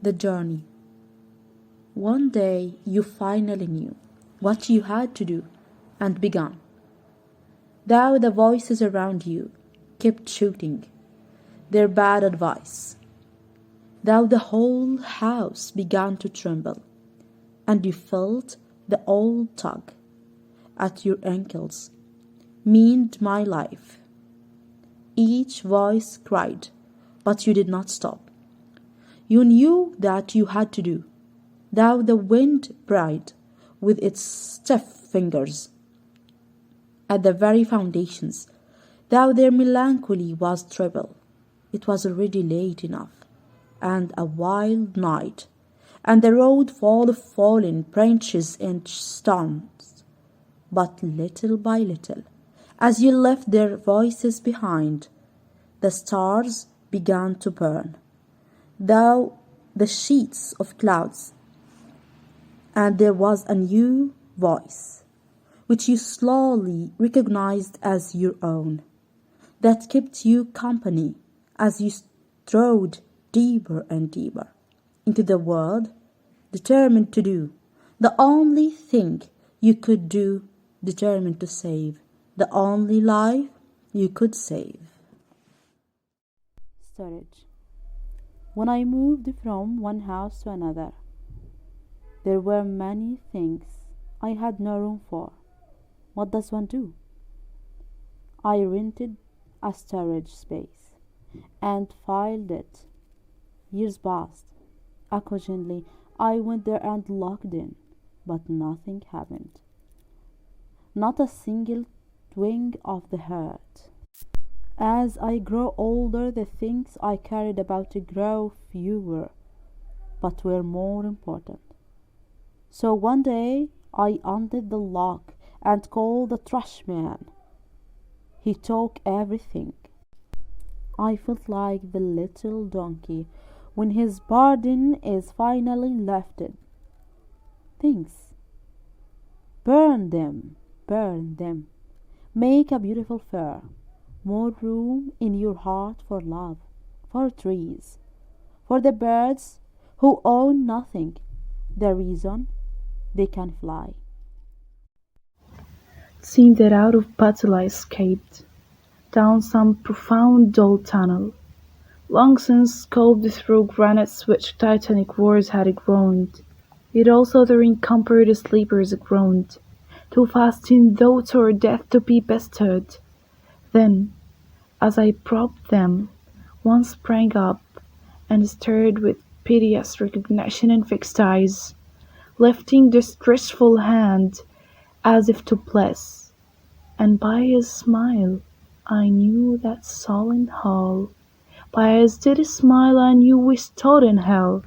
the journey. One day you finally knew what you had to do and began. Though the voices around you kept shooting their bad advice, though the whole house began to tremble, and you felt the old tug at your ankles meant my life. Each voice cried, but you did not stop. You knew that you had to do, though the wind pried with its stiff fingers at the very foundations, though their melancholy was treble. It was already late enough, and a wild night, and the road full of fallen branches and stones. But little by little, as you left their voices behind, the stars began to burn, though the sheets of clouds, and there was a new voice, which you slowly recognized as your own, that kept you company as you strode deeper and deeper into the world, determined to do the only thing you could do, determined to save the only life you could save. Storage. When I moved from one house to another, there were many things I had no room for. What does one do? I rented a storage space and filed it. Years passed. Occasionally, I went there and locked in, but nothing happened. Not a single twinge of the hurt. As I grow older, the things I cared about grow fewer, but were more important. So one day, I undid the lock and called the trash man. He took everything. I felt like the little donkey when his burden is finally lifted. Things. Burn them, burn them. Make a beautiful fire. More room in your heart for love, for trees, for the birds who own nothing. The reason they can fly. It seemed that out of battle I escaped, down some profound dull tunnel, long since sculpted through granites which titanic wars had groaned. Yet also their encumbered sleepers groaned, too fast in thought or death to be bestowed. Then, as I probed them, one sprang up and stared with piteous recognition and fixed eyes, lifting distressful hand as if to bless, and by his smile I knew that soul in hell. By his steady smile I knew we stood in hell,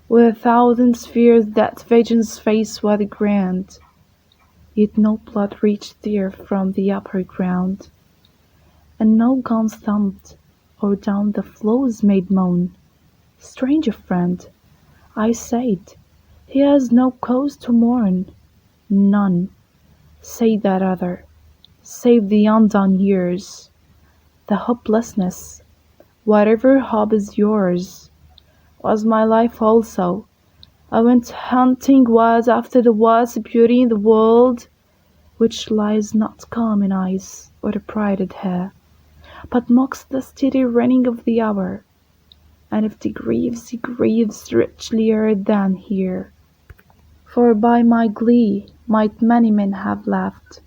with a thousand spheres that vengeance face was grand. Yet no blood reached there from the upper ground, and no guns thumped, or down the floes made moan. Stranger friend, I said, he has no cause to mourn. None, said that other, save the undone years, the hopelessness. Whatever hope is yours, was my life also. I went hunting wild after the wildest beauty in the world, which lies not calm in eyes or the prided hair, but mocks the steady running of the hour, and if he grieves richlier than here. For by my glee might many men have laughed,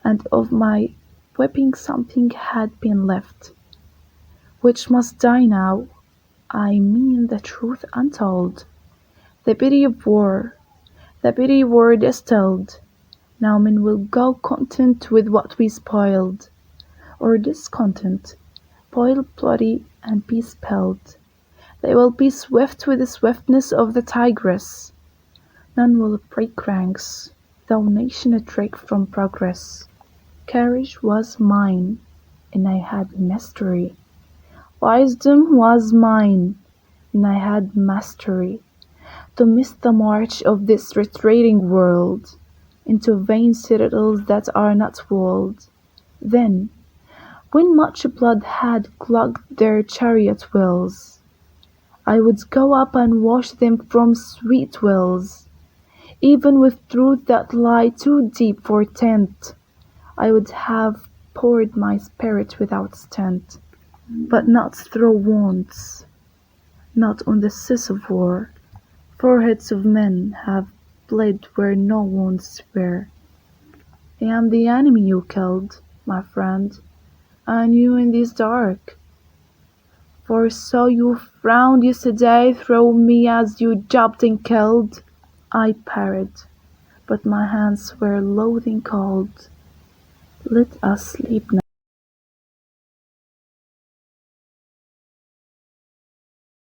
and of my weeping something had been left, which must die now. I mean the truth untold, the pity of war, the pity war distilled. Now men will go content with what we spoiled, or discontent, boil bloody and be spilled. They will be swift with the swiftness of the tigress. None will break ranks, though nation attrake from progress. Courage was mine, and I had mastery. Wisdom was mine, and I had mastery, to miss the march of this retreating world into vain citadels that are not walled. Then, when much blood had clogged their chariot wheels, I would go up and wash them from sweet wells, even with truth that lie too deep for tent. I would have poured my spirit without stint, but not through wounds, not on the cess of war. Foreheads of men have bled where no wounds were. I am the enemy you killed, my friend, and you in this dark. For so you frowned yesterday through me as you jabbed and killed. I parried, but my hands were loathing cold. Let us sleep now.